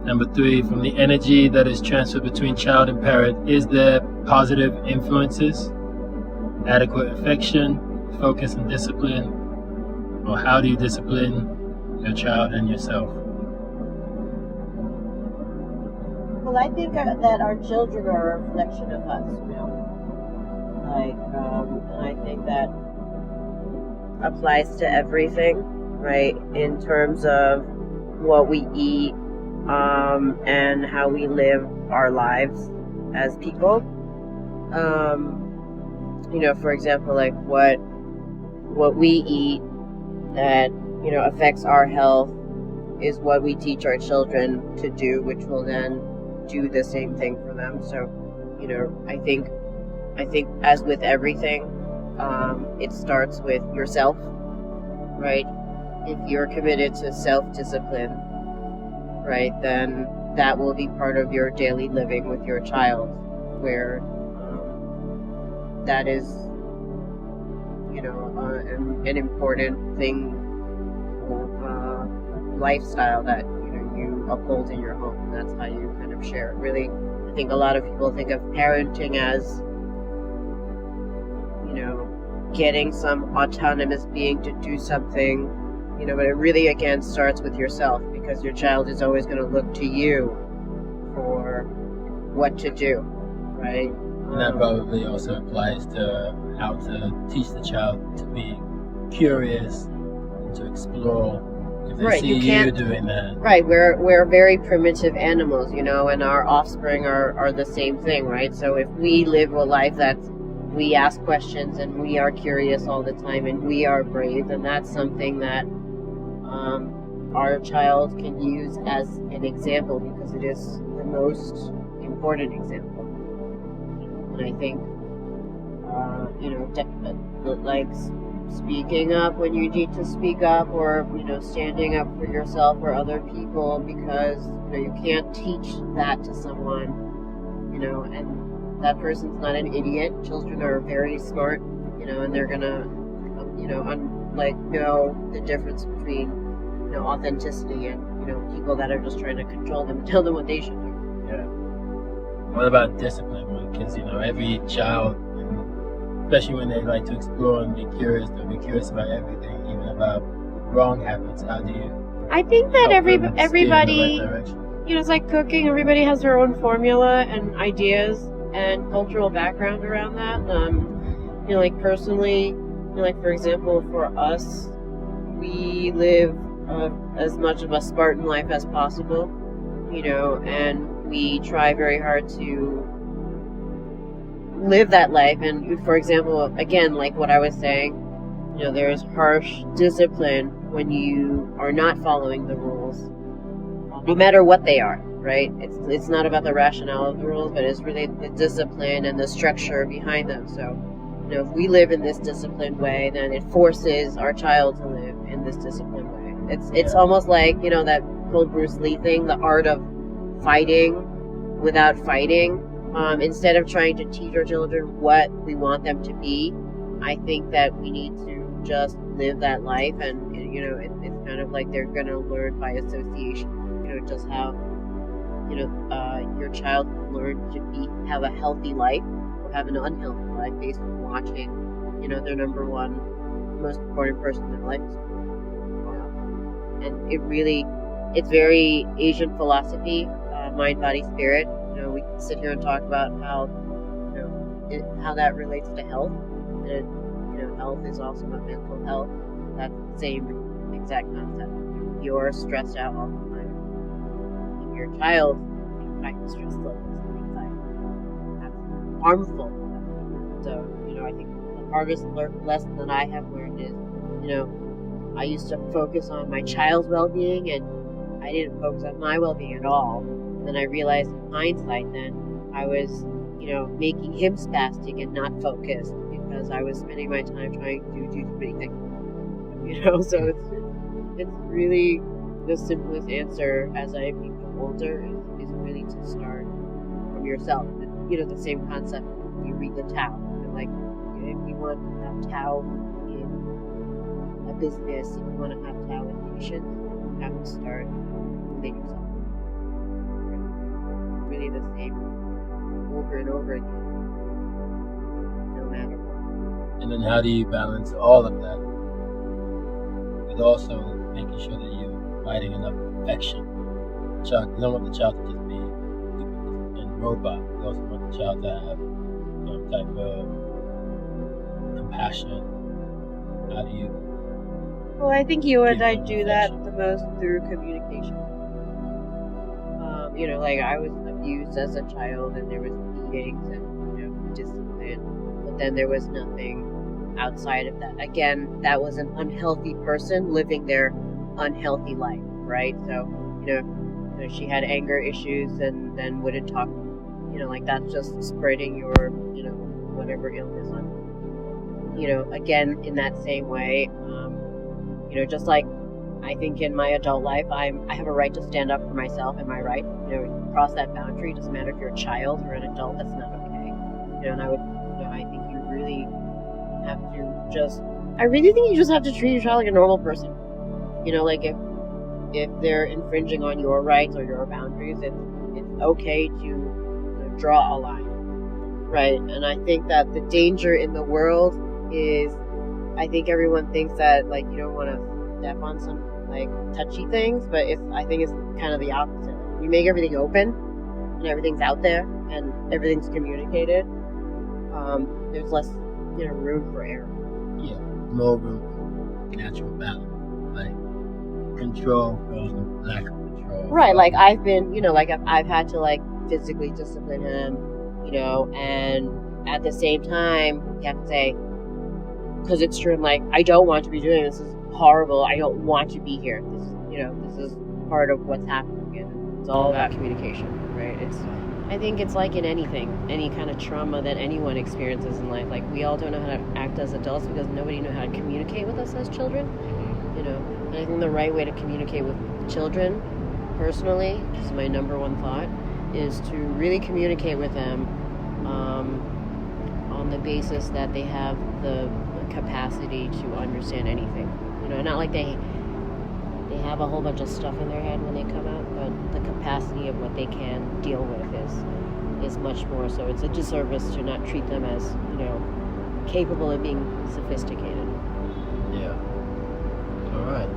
Number 3, from the energy that is transferred between child and parent, is there positive influences, adequate affection, focus and discipline, or how do you discipline your child and yourself? Well, I think that our children are a reflection of us, and I think that applies to everything, right? In terms of what we eat, and how we live our lives as people. For example, like what we eat that, affects our health is what we teach our children to do, which will then do the same thing for them. So, I think as with everything, it starts with yourself, right? If you're committed to self-discipline, right, then that will be part of your daily living with your child, where that is, an important thing, lifestyle that you uphold in your home. And that's how you kind of share it. Really, I think a lot of people think of parenting as, getting some autonomous being to do something, but it really again starts with yourself, because your child is always going to look to you for what to do, right? And that probably also applies to how to teach the child to be curious and to explore. If they see you doing that. Right, we're very primitive animals, and our offspring are the same thing, right? So if we live a life that we ask questions and we are curious all the time and we are brave, then that's something that our child can use as an example, because it is the most important example. And I think, like speaking up when you need to speak up, or, standing up for yourself or other people, because, you can't teach that to someone, and that person's not an idiot. Children are very smart, and they're gonna, know the difference between, authenticity and, people that are just trying to control them and tell them what they should do. Yeah. What about discipline? Because, every child, especially when they like to explore and be curious, they'll be curious about everything, even about wrong habits. How do you? I think that everybody, it's like cooking. Everybody has their own formula and ideas and cultural background around that. Like personally, like for example, for us, we live as much of a Spartan life as possible, and we try very hard to live that life. And for example, again, like what I was saying, there's harsh discipline when you are not following the rules, no matter what they are, right? It's not about the rationale of the rules, but it's really the discipline and the structure behind them. So, if we live in this disciplined way, then it forces our child to live in this disciplined way. It's almost like, that whole Bruce Lee thing, the art of fighting without fighting. Instead of trying to teach our children what we want them to be, I think that we need to just live that life, and it's kind of like they're going to learn by association. Just how your child can learn to have a healthy life or have an unhealthy life based on watching their number one most important person in their life. And it's very Asian philosophy, mind, body, spirit. We can sit here and talk about how how that relates to health, and health is also about mental health. That's the same exact concept. If you're stressed out all the time, if your child is stress levels and anxiety, that's harmful. So I think the hardest lesson that I have learned is I used to focus on my child's well-being, and I didn't focus on my well-being at all. Then I realized in hindsight, then I was, making him spastic and not focused, because I was spending my time trying to do too many things. So it's really the simplest answer as I become older is really to start from yourself. The same concept. You read the Tao. Like, if you want to have Tao in a business, if you want to have Tao in patience, you have to start within yourself. the same over and over again, no matter what. And then how do you balance all of that with also making sure that you're providing enough affection? Child, you don't want the child to just be a robot. You also want the child to have some type of compassion. How do you? Well, I think you and give I them do that affection? the most through communication. Like I was abused as a child, and there was beatings and discipline, but then there was nothing outside of that. Again, that was an unhealthy person living their unhealthy life, right? So, she had anger issues and then wouldn't talk. Like that's just spreading your, whatever illness on. Again, in that same way, just like I think in my adult life, I have a right to stand up for myself and my right. Cross that boundary. It doesn't matter if you're a child or an adult. That's not okay. And I think you really have to I really think you just have to treat your child like a normal person. Like if they're infringing on your rights or your boundaries, it's okay to draw a line, right? And I think that the danger in the world is, I think everyone thinks that you don't want to step on some touchy things, but I think it's kind of the opposite. You make everything open and everything's out there and everything's communicated. There's less room for error. Yeah, more room for natural balance, like control goes with lack of control. Right, like I've been, I've had to physically discipline him, and at the same time you have to say, because it's true, I don't want to be doing this. This is horrible. I don't want to be here. This is part of what's happening, and it's all about communication, right? I think it's like in anything, any kind of trauma that anyone experiences in life. We all don't know how to act as adults because nobody knew how to communicate with us as children, And I think the right way to communicate with children, personally, this is my number one thought, is to really communicate with them on the basis that they have the capacity to understand anything. Not like they have a whole bunch of stuff in their head when they come out, but the capacity of what they can deal with is much more. So it's a disservice to not treat them as, capable of being sophisticated. Yeah. All right.